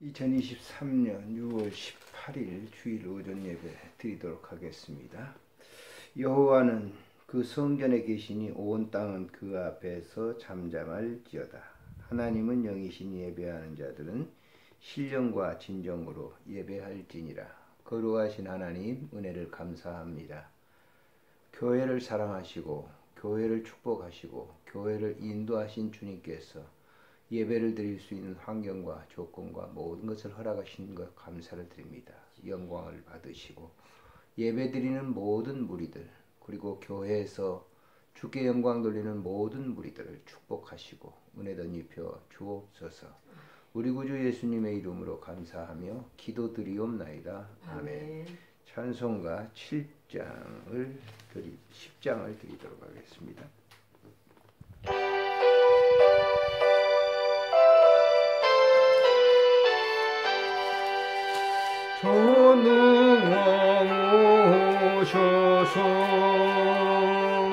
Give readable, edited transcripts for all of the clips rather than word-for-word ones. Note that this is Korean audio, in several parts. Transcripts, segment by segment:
2023년 6월 18일 주일 오전 예배 드리도록 하겠습니다. 여호와는 그 성전에 계시니 온 땅은 그 앞에서 잠잠할지어다. 하나님은 영이시니 예배하는 자들은 신령과 진정으로 예배할지니라. 거룩하신 하나님 은혜를 감사합니다. 교회를 사랑하시고 교회를 축복하시고 교회를 인도하신 주님께서 예배를 드릴 수 있는 환경과 조건과 모든 것을 허락하신 것 감사를 드립니다. 영광을 받으시고 예배 드리는 모든 무리들 그리고 교회에서 주께 영광 돌리는 모든 무리들을 축복하시고 은혜도 입혀 주옵소서. 우리 구주 예수님의 이름으로 감사하며 기도드리옵나이다. 아멘. 찬송가 10장을 드리도록 하겠습니다. 전능왕 오셔서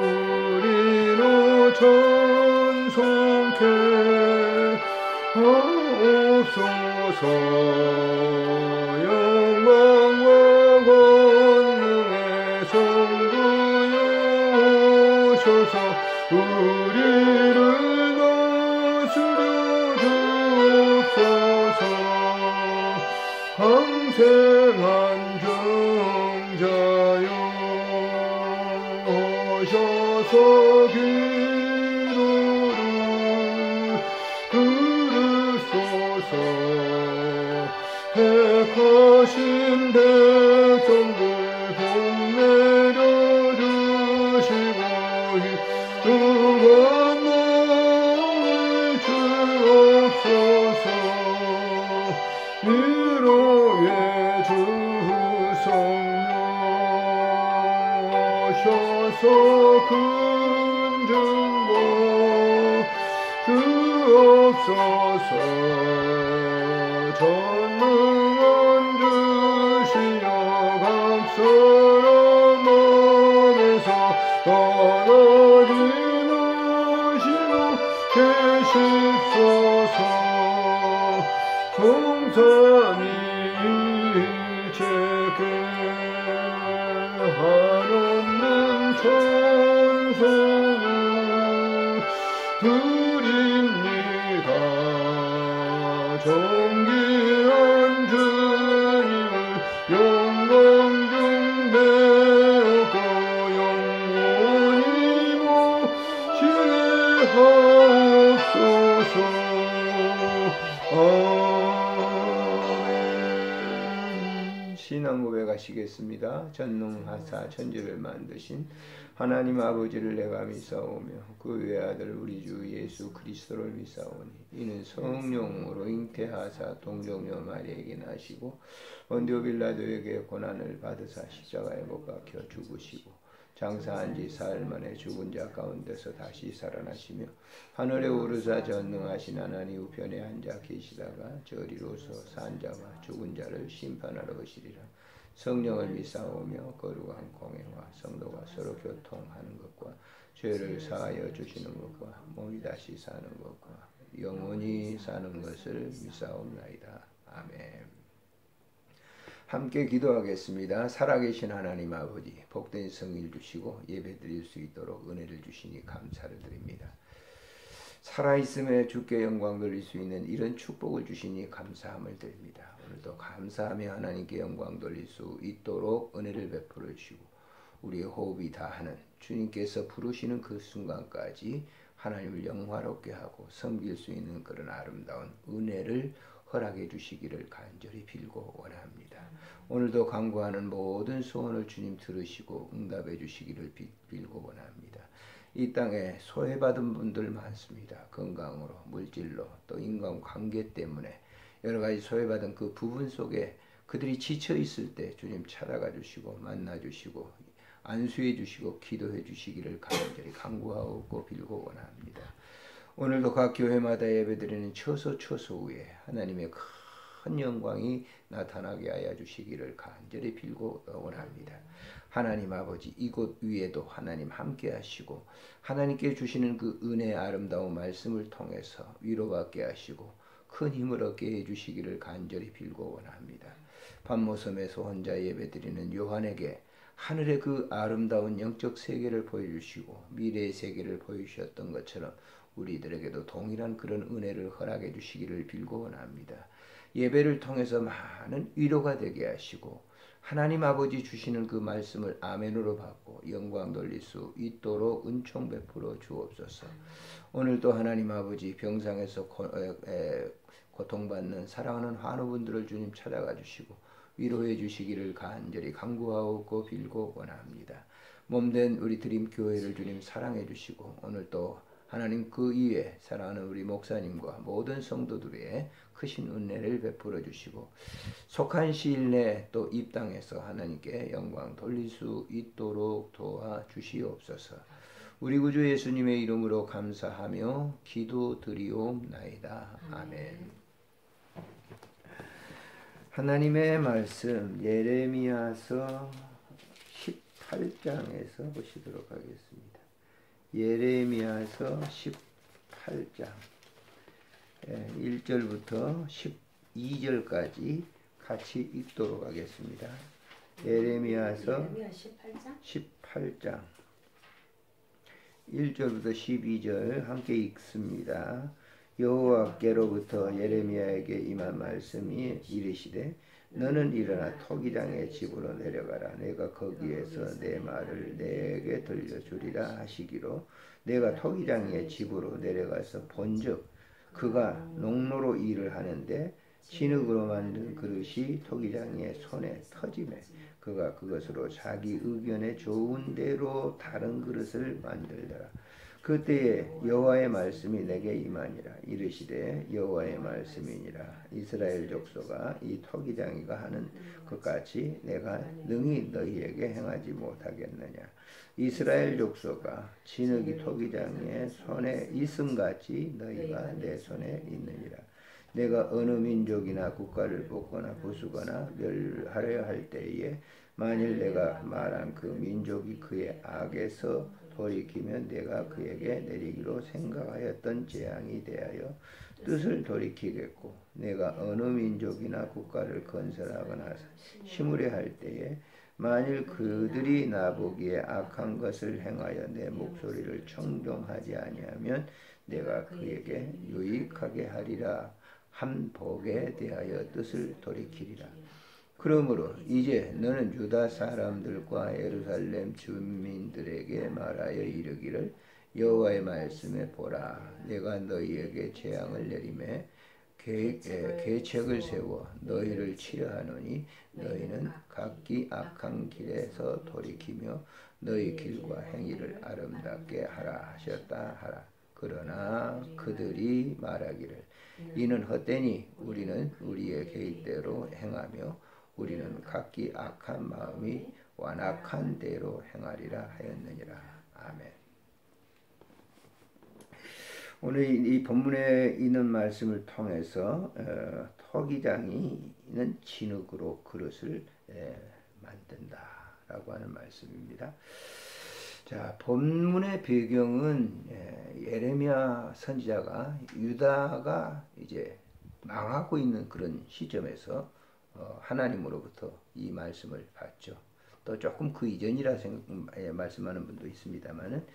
우리로 찬송케 하옵소서. 영광과 권능의 성부여 오셔서 우리를 다스려 주옵소서. 항생한 정자여 오셔서 기도를 들으소서. 택하신 백성들 복 내려주시고 뜨거운 마음을 주옵소서. 위로의 주 성령 오셔서 큰 증거 주옵소서. 전능한 주시여 각 사람 안에서 떠나지 마시고 계십소서. 성삼위일체께 한없는 찬송을 드립니다. 존귀한 주님을 영광 중 배우고 영원히 모시게 하옵소서. 신앙 고백하시겠습니다. 전능하사 천지를 만드신 하나님 아버지를 내가 믿사오며 그 외아들 우리 주 예수 그리스도를 믿사오니 이는 성령으로 잉태하사 동정녀 마리아에게 나시고 본디오 빌라도에게 고난을 받으사 십자가에 못 박혀 죽으시고 장사한 지 사흘 만에 죽은 자 가운데서 다시 살아나시며 하늘에 오르사 전능하신 하나님 우편에 앉아 계시다가 저리로서 산 자와 죽은 자를 심판하러 오시리라. 성령을 믿사오며 거룩한 공회와 성도가 서로 교통하는 것과 죄를 사하여 주시는 것과 몸이 다시 사는 것과 영원히 사는 것을 믿사옵나이다. 아멘. 함께 기도하겠습니다. 살아계신 하나님 아버지, 복된 성일 주시고 예배드릴 수 있도록 은혜를 주시니 감사를 드립니다. 살아있음에 주께 영광 돌릴 수 있는 이런 축복을 주시니 감사함을 드립니다. 오늘도 감사하며 하나님께 영광 돌릴 수 있도록 은혜를 베풀어 주시고 우리의 호흡이 다하는 주님께서 부르시는 그 순간까지 하나님을 영화롭게 하고 섬길 수 있는 그런 아름다운 은혜를 허락해 주시기를 간절히 빌고 원합니다. 오늘도 간구하는 모든 소원을 주님 들으시고 응답해 주시기를 빌고 원합니다. 이 땅에 소외받은 분들 많습니다. 건강으로, 물질로, 또 인간관계 때문에 여러 가지 소외받은 그 부분 속에 그들이 지쳐 있을 때 주님 찾아가 주시고 만나 주시고 안수해 주시고 기도해 주시기를 간절히 간구하고 빌고 원합니다. 오늘도 각 교회마다 예배드리는 처소처소에 하나님의 큰 영광이 나타나게 하여 주시기를 간절히 빌고 원합니다. 하나님 아버지, 이곳 위에도 하나님 함께 하시고 하나님께 주시는 그 은혜의 아름다운 말씀을 통해서 위로받게 하시고 큰 힘을 얻게 해주시기를 간절히 빌고 원합니다. 밤모섬에서 혼자 예배드리는 요한에게 하늘의 그 아름다운 영적 세계를 보여주시고 미래의 세계를 보여주셨던 것처럼 우리들에게도 동일한 그런 은혜를 허락해 주시기를 빌고 원합니다. 예배를 통해서 많은 위로가 되게 하시고 하나님 아버지 주시는 그 말씀을 아멘으로 받고 영광 돌릴 수 있도록 은총 베풀어 주옵소서. 오늘도 하나님 아버지 병상에서 고통받는 사랑하는 환우분들을 주님 찾아가 주시고 위로해 주시기를 간절히 간구하고 빌고 원합니다. 몸된 우리 드림교회를 주님 사랑해 주시고 오늘 또 하나님 그 이외에 사랑하는 우리 목사님과 모든 성도들의 크신 은혜를 베풀어 주시고 속한 시일 내에 또 입당해서 하나님께 영광 돌릴 수 있도록 도와주시옵소서. 우리 구주 예수님의 이름으로 감사하며 기도드리옵나이다. 아멘. 하나님의 말씀 예레미야서 18장에서 보시도록 하겠습니다. 예레미야서 18장 1절부터 12절까지 같이 읽도록 하겠습니다. 예레미야서 18장 1절부터 12절 함께 읽습니다. 여호와께로부터 예레미야에게 임한 말씀이 이르시되 너는 일어나 토기장의 집으로 내려가라. 내가 거기에서 내 말을 내게 들려주리라 하시기로 내가 토기장의 집으로 내려가서 본즉 그가 농로로 일을 하는데 진흙으로 만든 그릇이 토기장의 손에 터지매 그가 그것으로 자기 의견에 좋은 대로 다른 그릇을 만들더라. 그때에 여호와의 말씀이 내게 임하니라. 이르시되 여호와의 말씀이니라. 이스라엘 족속아 이 토기장이가 하는 것 같이 내가 능히 너희에게 행하지 못하겠느냐. 이스라엘 족속아 진흙이 토기장의 손에 있음같이 너희가 내 손에 있느니라. 내가 어느 민족이나 국가를 뽑거나 부수거나 멸하려 할 때에 만일 내가 말한 그 민족이 그의 악에서 돌이키면 내가 그에게 내리기로 생각하였던 재앙이 대하여 뜻을 돌이키겠고 내가 어느 민족이나 국가를 건설하거나 심으려 할 때에 만일 그들이 나보기에 악한 것을 행하여 내 목소리를 청종하지 아니하면 내가 그에게 유익하게 하리라. 한 복에 대하여 뜻을 돌이키리라. 그러므로 이제 너는 유다 사람들과 예루살렘 주민들에게 말하여 이르기를 여호와의 말씀에 보라. 내가 너희에게 재앙을 내리매 계책을 세워 너희를 치려하노니 너희는 각기 악한 길에서 돌이키며 너희 길과 행위를 아름답게 하라 하셨다 하라. 그러나 그들이 말하기를 이는 헛되니 우리는 우리의 계획대로 행하며 우리는 각기 악한 마음이 완악한 대로 행하리라 하였느니라. 아멘. 오늘 이 본문에 있는 말씀을 통해서 토기장이는 진흙으로 그릇을 만든다라고 하는 말씀입니다. 자, 본문의 배경은 예레미야 선지자가 유다가 이제 망하고 있는 그런 시점에서 하나님으로부터 이 말씀을 받죠. 또 조금 그 이전이라 말씀하는 분도 있습니다만은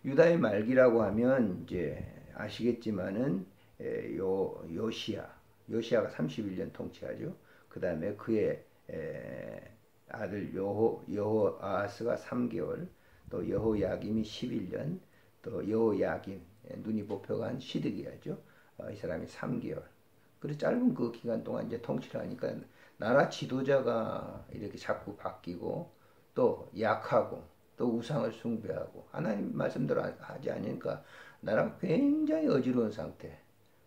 유다의 말기라고 하면 이제 아시겠지만은 요시야가 31년 통치하죠. 그 다음에 그의 아들 여호아스가 3개월, 또 여호야김이 11년, 또 여호야김 눈이 뽑혀간 시드기야죠. 이 사람이 3개월. 그래서 짧은 그 기간 동안 이제 통치를 하니까 나라 지도자가 이렇게 자꾸 바뀌고 또 약하고 또 우상을 숭배하고 하나님 말씀대로 하지 않으니까 나라가 굉장히 어지러운 상태.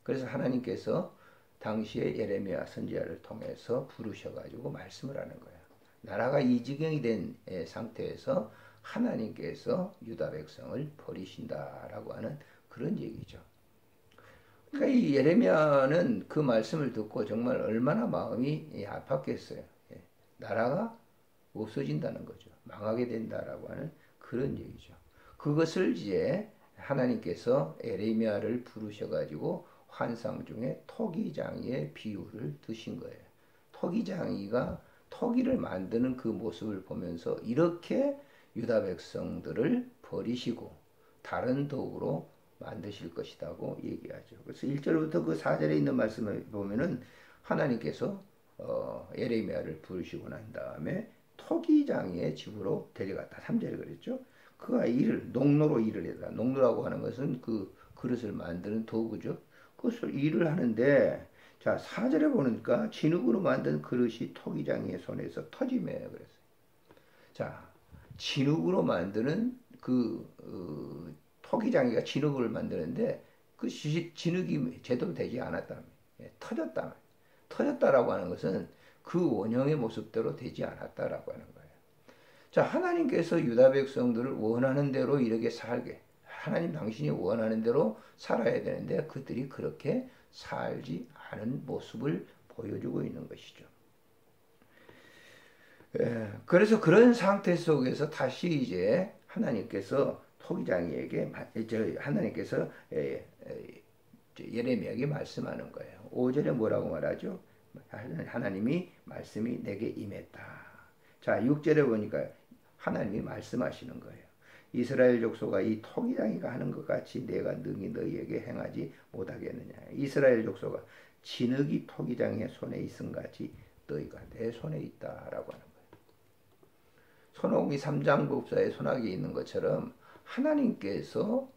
그래서 하나님께서 당시에 예레미야 선지자를 통해서 부르셔가지고 말씀을 하는 거예요. 나라가 이 지경이 된 상태에서 하나님께서 유다 백성을 버리신다라고 하는 그런 얘기죠. 그러니까 이 예레미야는 그 말씀을 듣고 정말 얼마나 마음이 아팠겠어요. 나라가 없어진다는 거죠. 망하게 된다라고 하는 그런 얘기죠. 그것을 이제 하나님께서 예레미야를 부르셔가지고 환상 중에 토기장이의 비유를 드신 거예요. 토기장이가 토기를 만드는 그 모습을 보면서 이렇게 유다 백성들을 버리시고 다른 도구로 만드실 것이라고 얘기하죠. 그래서 1절부터 그 4절에 있는 말씀을 보면은 하나님께서 예레미야를 부르시고 난 다음에 토기장이의 집으로 데려갔다. 3절에 그랬죠. 그가 농로로 일을 했다. 농로라고 하는 것은 그 그릇을 만드는 도구죠. 그것을 일을 하는데, 자, 4절에 보니까 진흙으로 만든 그릇이 토기장이의 손에서 터지며 그랬어요. 자, 진흙으로 만드는 토기장이가 진흙을 만드는데 그 진흙이 제대로 되지 않았다. 터졌다. 터졌다라고 하는 것은 그 원형의 모습대로 되지 않았다라고 하는 거예요. 자, 하나님께서 유다 백성들을 원하는 대로 이렇게 살게, 하나님 당신이 원하는 대로 살아야 되는데 그들이 그렇게 살지 않은 모습을 보여주고 있는 것이죠. 그래서 그런 상태 속에서 다시 이제 하나님께서 토기장이에게, 하나님께서 예레미야에게 말씀하는 거예요. 5절에 뭐라고 말하죠? 하나님이 말씀이 내게 임했다. 자, 6절에 보니까 하나님이 말씀하시는 거예요. 이스라엘 족속아, 이 토기장이가 하는 것 같이 내가 능히 너희에게 행하지 못하겠느냐. 이스라엘 족속아, 진흙이 토기장의 손에 있음 같이 너희가 내 손에 있다라고 하는 거예요. 손오공이 3장법사에 손아귀 있는 것처럼 하나님께서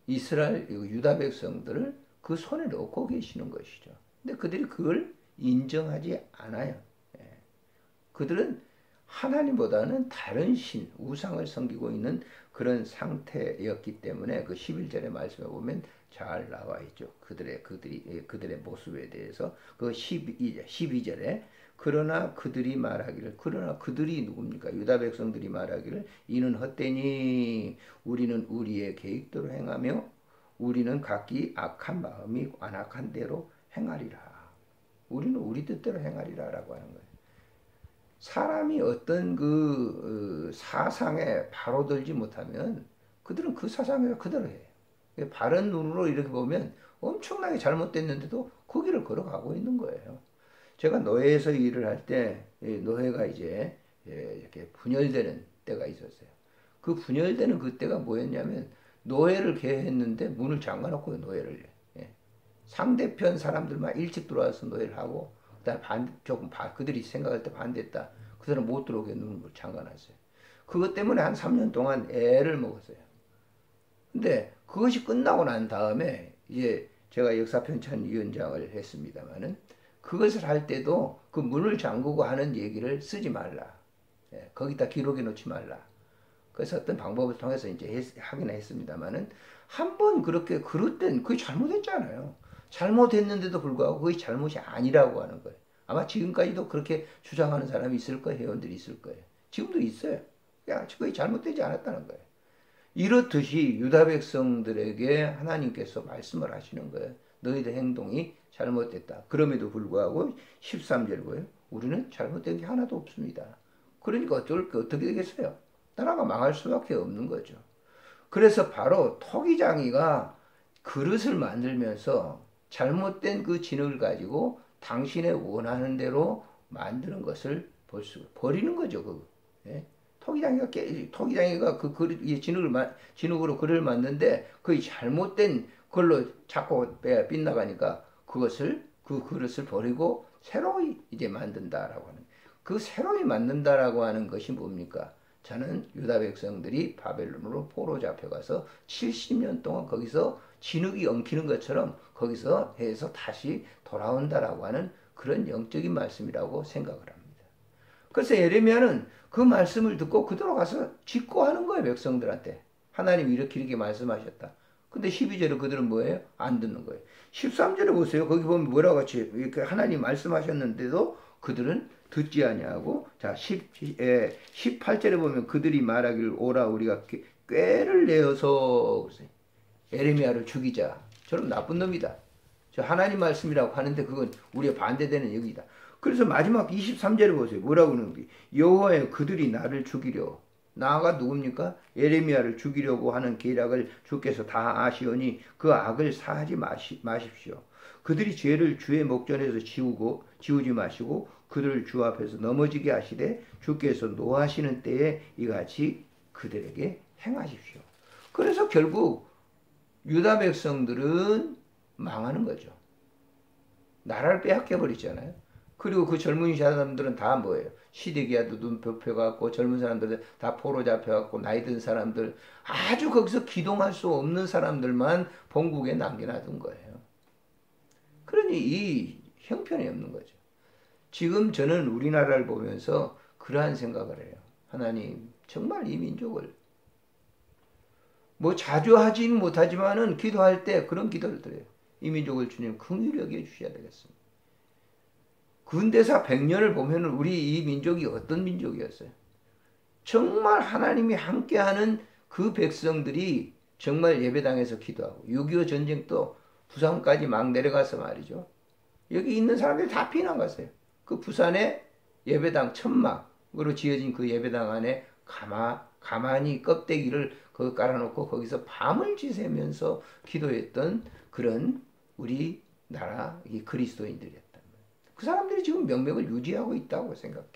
이스라엘 유다 백성들을 그 손에 넣고 계시는 것이죠. 근데 그들이 그걸 인정하지 않아요. 그들은 하나님보다는 다른 신, 우상을 섬기고 있는 그런 상태였기 때문에 그 11절의 말씀에 보면 잘 나와 있죠. 그들의 모습에 대해서 그 12절에 그러나 그들이 누굽니까? 유다 백성들이 말하기를 이는 헛되니 우리는 우리의 계획대로 행하며 우리는 각기 악한 마음이 완악한 대로 행하리라. 우리는 우리 뜻대로 행하리라라고 하는 거예요. 사람이 어떤 그 사상에 바로 들지 못하면 그들은 그 사상에 그대로 해요. 바른 눈으로 이렇게 보면 엄청나게 잘못됐는데도 그 길을 걸어가고 있는 거예요. 제가 노예에서 일을 할 때 노예가 이제 이렇게 분열되는 때가 있었어요. 그 분열되는 그때가 뭐였냐면 노예를 개했는데 문을 잠가놓고 노예를 상대편 사람들만 일찍 들어와서 노예를 하고 그다음에 그들이 생각할 때 반대했다. 그들은 못 들어오게 문을 잠가놨어요. 그것 때문에 한 3년 동안 애를 먹었어요. 근데 그것이 끝나고 난 다음에 이제 제가 역사편찬위원장을 했습니다마는 그것을 할 때도 그 문을 잠그고 하는 얘기를 쓰지 말라. 거기다 기록해 놓지 말라. 그래서 어떤 방법을 통해서 이제 하긴 했습니다마는 한 번 그렇게 그릇된 그게 잘못했잖아요. 잘못했는데도 불구하고 그게 잘못이 아니라고 하는 거예요. 아마 지금까지도 그렇게 주장하는 사람이 있을 거예요. 회원들이 있을 거예요. 지금도 있어요. 그게 잘못되지 않았다는 거예요. 이렇듯이 유다 백성들에게 하나님께서 말씀을 하시는 거예요. 너희들 행동이 잘못됐다. 그럼에도 불구하고 13절 보여요. 우리는 잘못된 게 하나도 없습니다. 그러니까 어떻게 되겠어요? 나라가 망할 수밖에 없는 거죠. 그래서 바로 토기장이가 그릇을 만들면서 잘못된 그 진흙을 가지고 당신의 원하는 대로 만드는 것을 버리는 거죠. 토기장이가 진흙으로 그릇을 만드는데 그게 잘못된 걸로 자꾸 빗나가니까 그 그릇을 버리고 새로이 이제 만든다라고 하는. 그 새로이 만든다라고 하는 것이 뭡니까? 저는 유다 백성들이 바벨론으로 포로 잡혀가서 70년 동안 거기서 진흙이 엉키는 것처럼 거기서 해서 다시 돌아온다라고 하는 그런 영적인 말씀이라고 생각을 합니다. 그래서 예레미야는 그 말씀을 듣고 그대로 가서 직고하는 거예요. 백성들한테. 하나님이 이렇게 말씀하셨다. 근데 12절에 그들은 뭐예요? 안 듣는 거예요. 13절에 보세요. 거기 보면 뭐라고 같이 이렇게 하나님 말씀하셨는데도 그들은 듣지 아니하고, 자 18절에 보면 그들이 말하기를 오라 우리가 꾀를 내어서 예레미야를 죽이자. 저런 나쁜 놈이다. 저 하나님 말씀이라고 하는데 그건 우리가 반대되는 얘기다. 그래서 마지막 23절에 보세요. 뭐라고 하는지. 여호와여 그들이 나를 죽이려. 나가 누굽니까? 예레미야를 죽이려고 하는 계략을 주께서 다 아시오니 그 악을 사하지 마십시오. 그들이 죄를 주의 목전에서 지우지 마시고 그들을 주 앞에서 넘어지게 하시되 주께서 노하시는 때에 이같이 그들에게 행하십시오. 그래서 결국 유다 백성들은 망하는 거죠. 나라를 빼앗겨 버리잖아요. 그리고 그 젊은 사람들은 다 뭐예요? 시드기야도 눈 펴갖고 젊은 사람들은 다 포로 잡혀갖고 나이 든 사람들 아주 거기서 기동할 수 없는 사람들만 본국에 남겨놔둔 거예요. 그러니 이 형편이 없는 거죠. 지금 저는 우리나라를 보면서 그러한 생각을 해요. 하나님 정말 이 민족을 뭐 자주 하진 못하지만은 기도할 때 그런 기도를 드려요. 이 민족을 주님 긍휼히 여겨 주셔야 되겠습니다. 근대사 100년을 보면 우리 이 민족이 어떤 민족이었어요? 정말 하나님이 함께하는 그 백성들이 정말 예배당에서 기도하고 6.25 전쟁도 부산까지 막 내려가서 말이죠. 여기 있는 사람들이 다 피난 갔어요. 그 부산에 예배당 천막으로 지어진 그 예배당 안에 가만히 껍데기를 거기 깔아놓고 거기서 밤을 지새면서 기도했던 그런 우리나라 이 그리스도인들이었다. 그 사람들이 지금 명맥을 유지하고 있다고 생각해요.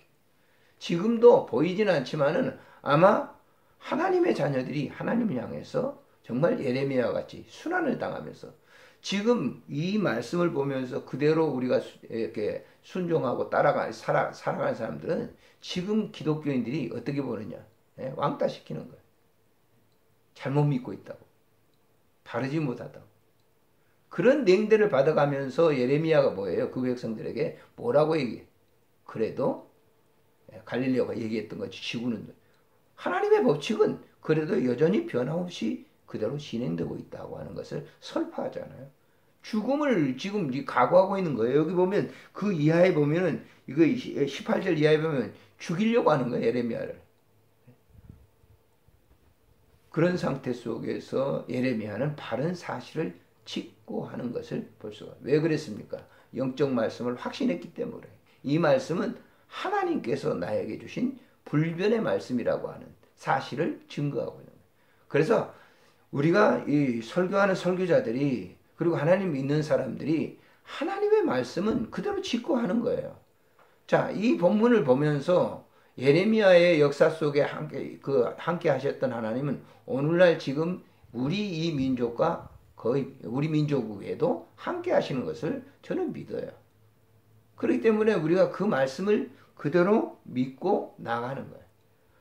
지금도 보이지는 않지만은 아마 하나님의 자녀들이 하나님을 향해서 정말 예레미야와 같이 순환을 당하면서 지금 이 말씀을 보면서 그대로 우리가 이렇게 순종하고 살아가는 사람들은 지금 기독교인들이 어떻게 보느냐? 왕따시키는 거예요. 잘못 믿고 있다고. 바르지 못하다고. 그런 냉대를 받아가면서 예레미야가 뭐예요? 그 백성들에게 뭐라고 얘기해? 그래도 갈릴레오가 얘기했던 것이 지구는 하나님의 법칙은 그래도 여전히 변함없이 그대로 진행되고 있다고 하는 것을 설파하잖아요. 죽음을 지금 각오하고 있는 거예요. 여기 보면 그 이하에 보면은 이거 18절 이하에 보면 죽이려고 하는 거예요. 예레미야를. 그런 상태 속에서 예레미야는 바른 사실을 짓고 하는 것을 볼 수가. 왜 그랬습니까? 영적 말씀을 확신했기 때문에. 이 말씀은 하나님께서 나에게 주신 불변의 말씀이라고 하는 사실을 증거하고 있는 거예요. 그래서 우리가 이 설교하는 설교자들이 그리고 하나님 믿는 사람들이 하나님의 말씀은 그대로 짓고 하는 거예요. 자, 이 본문을 보면서 예레미야의 역사 속에 함께 하셨던 하나님은 오늘날 지금 우리 이 민족과 거의 우리 민족 외에도 함께 하시는 것을 저는 믿어요. 그렇기 때문에 우리가 그 말씀을 그대로 믿고 나가는 거예요.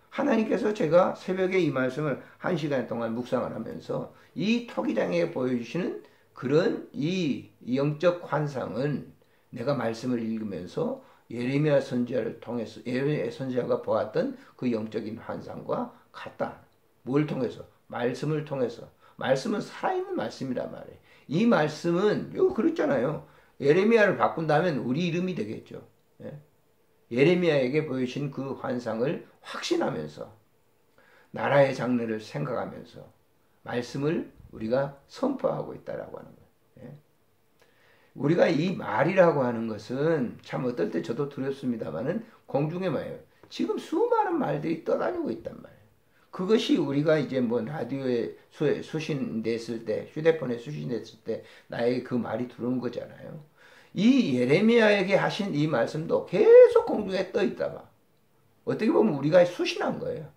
하나님께서 제가 새벽에 이 말씀을 1시간 동안 묵상을 하면서 이 토기장에 보여주시는 그런 이 영적 환상은 내가 말씀을 읽으면서 예레미야 선지자를 통해서 예레미야 선지자가 보았던 그 영적인 환상과 같다. 뭘 통해서? 말씀을 통해서. 말씀은 살아있는 말씀이란 말이에요. 이 말씀은 요 그렇잖아요. 예레미야를 바꾼다면 우리 이름이 되겠죠. 예레미야에게 보여주신 그 환상을 확신하면서 나라의 장래를 생각하면서 말씀을 우리가 선포하고 있다라고 하는 거예요. 우리가 이 말이라고 하는 것은 참 어떨 때 저도 두렵습니다만은 공중에 말이에요. 지금 수많은 말들이 떠다니고 있단 말이에요. 그것이 우리가 이제 뭐 라디오에 수신됐을 때, 휴대폰에 수신됐을 때 나에게 그 말이 들어오는 거잖아요. 이 예레미야에게 하신 이 말씀도 계속 공중에 떠 있다가 어떻게 보면 우리가 수신한 거예요.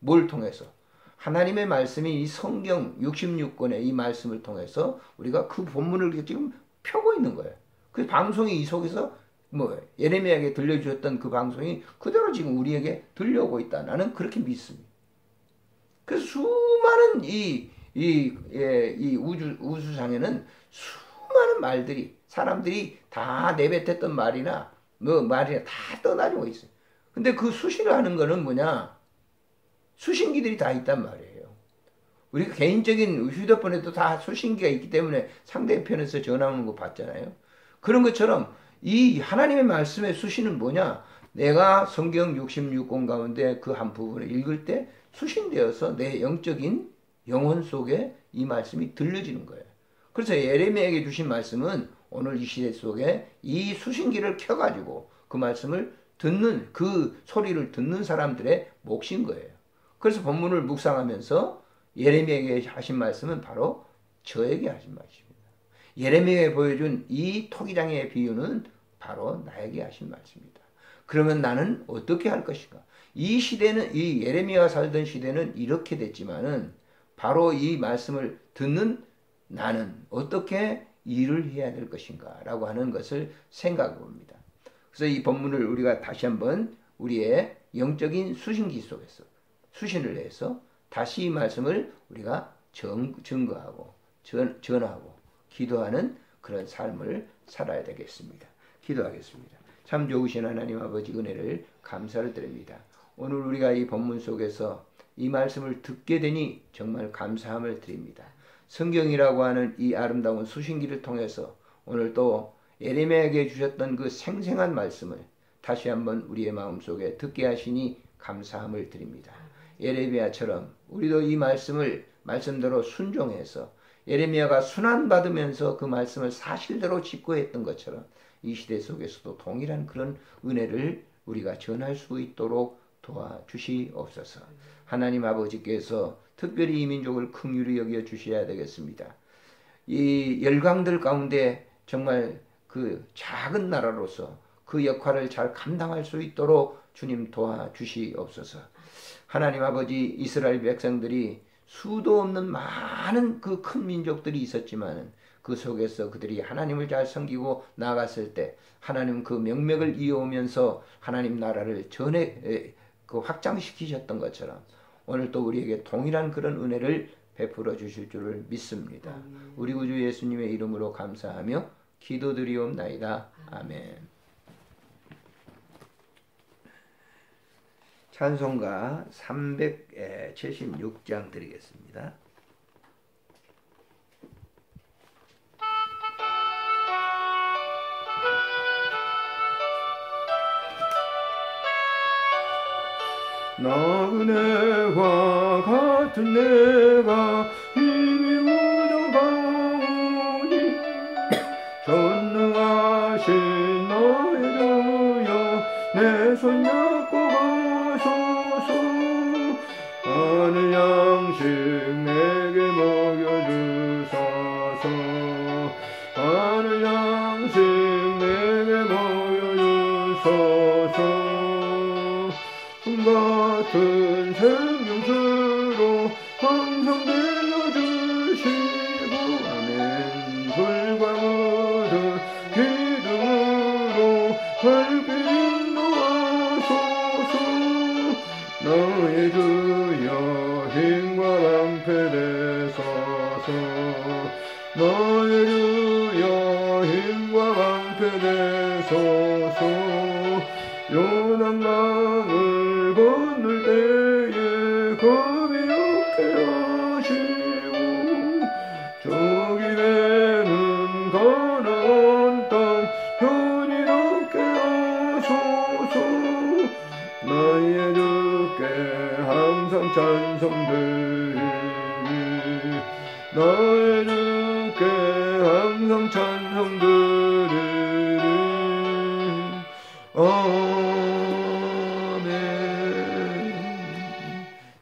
뭘 통해서? 하나님의 말씀이 이 성경 66권의 이 말씀을 통해서 우리가 그 본문을 지금 펴고 있는 거예요. 그 방송이 이 속에서 뭐 예레미야에게 들려주셨던 그 방송이 그대로 지금 우리에게 들려오고 있다. 나는 그렇게 믿습니다. 그래서 수많은 이 우주상에는 수많은 말들이 사람들이 다 내뱉었던 말이나 뭐 말이나 다 떠다니고 있어요. 근데 그 수신을 하는 거는 뭐냐? 수신기들이 다 있단 말이에요. 우리가 개인적인 휴대폰에도 다 수신기가 있기 때문에 상대편에서 전화 오는 거 봤잖아요. 그런 것처럼 이 하나님의 말씀의 수신은 뭐냐? 내가 성경 66권 가운데 그 한 부분을 읽을 때 수신되어서 내 영적인 영혼 속에 이 말씀이 들려지는 거예요. 그래서 예레미야에게 주신 말씀은 오늘 이 시대 속에 이 수신기를 켜가지고 그 말씀을 듣는 그 소리를 듣는 사람들의 몫인 거예요. 그래서 본문을 묵상하면서 예레미야에게 하신 말씀은 바로 저에게 하신 말씀입니다. 예레미야에 보여준 이 토기장의 비유는 바로 나에게 하신 말씀입니다. 그러면 나는 어떻게 할 것인가? 이 시대는, 이 예레미야가 살던 시대는 이렇게 됐지만은 바로 이 말씀을 듣는 나는 어떻게 일을 해야 될 것인가 라고 하는 것을 생각해 봅니다. 그래서 이 본문을 우리가 다시 한번 우리의 영적인 수신기 속에서 수신을 해서 다시 이 말씀을 우리가 증거하고 전하고 기도하는 그런 삶을 살아야 되겠습니다. 기도하겠습니다. 참 좋으신 하나님 아버지 은혜를 감사를 드립니다. 오늘 우리가 이 본문 속에서 이 말씀을 듣게 되니 정말 감사함을 드립니다. 성경이라고 하는 이 아름다운 수신기를 통해서 오늘 또 예레미야에게 주셨던 그 생생한 말씀을 다시 한번 우리의 마음속에 듣게 하시니 감사함을 드립니다. 예레미야처럼 우리도 이 말씀을 말씀대로 순종해서 예레미야가 순환받으면서 그 말씀을 사실대로 집고했던 것처럼 이 시대 속에서도 동일한 그런 은혜를 우리가 전할 수 있도록 도와주시옵소서. 하나님 아버지께서 특별히 이 민족을 긍휼히 여겨 주셔야 되겠습니다. 이 열강들 가운데 정말 그 작은 나라로서 그 역할을 잘 감당할 수 있도록 주님 도와주시옵소서. 하나님 아버지, 이스라엘 백성들이 수도 없는 많은 그 큰 민족들이 있었지만 그 속에서 그들이 하나님을 잘 섬기고 나아갔을 때 하나님 그 명맥을 이어오면서 하나님 나라를 확장시키셨던 것처럼 오늘 또 우리에게 동일한 그런 은혜를 베풀어 주실 줄을 믿습니다. 우리 구주 예수님의 이름으로 감사하며 기도드리옵나이다. 아멘. 찬송가 376장 드리겠습니다. 나그네와 같은 내가 힘이 우러가오니 전능하신 나의 주여 내 손 잡고 가소서. 하늘 양식 내게 먹여주소서. 하늘 양식 내게 먹여주소서. 같은 생명수로 항상 들려주시고 아멘. 불과 묻은 기둥으로 밝게 인도하소서. 나의 주여 힘과 방패 되소서. 나의 주여 힘과 방패 되소서. 요단강을 건널 때에 겁이 없게 하시고 저기 되는 가나안 땅 편히 얻게 하소서. 나의 주께 항상 찬송드리니 나의 주께 항상 찬송드리니 아멘.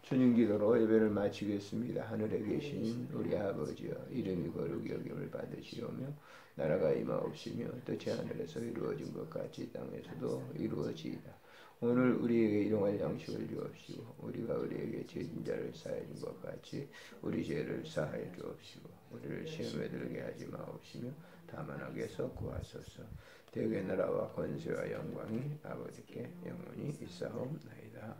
주님 기도로 예배를 마치겠습니다. 하늘에 계신 우리 아버지여 이름이 거룩히 여김을 받으시오며 나라가 임하옵시며 뜻이 하늘에서 이루어진 것 같이 땅에서도 이루어지이다. 오늘 우리에게 일용할 양식을 주옵시고 우리가 우리에게 죄진 자를 사하여 준 것 같이 우리 죄를 사하여 주옵시고 우리를 시험에 들게 하지 마옵시며 다만 악에서 구하소서. 대개 나라와 권세와 영광이 아버지께 영원히 있사옵나이다.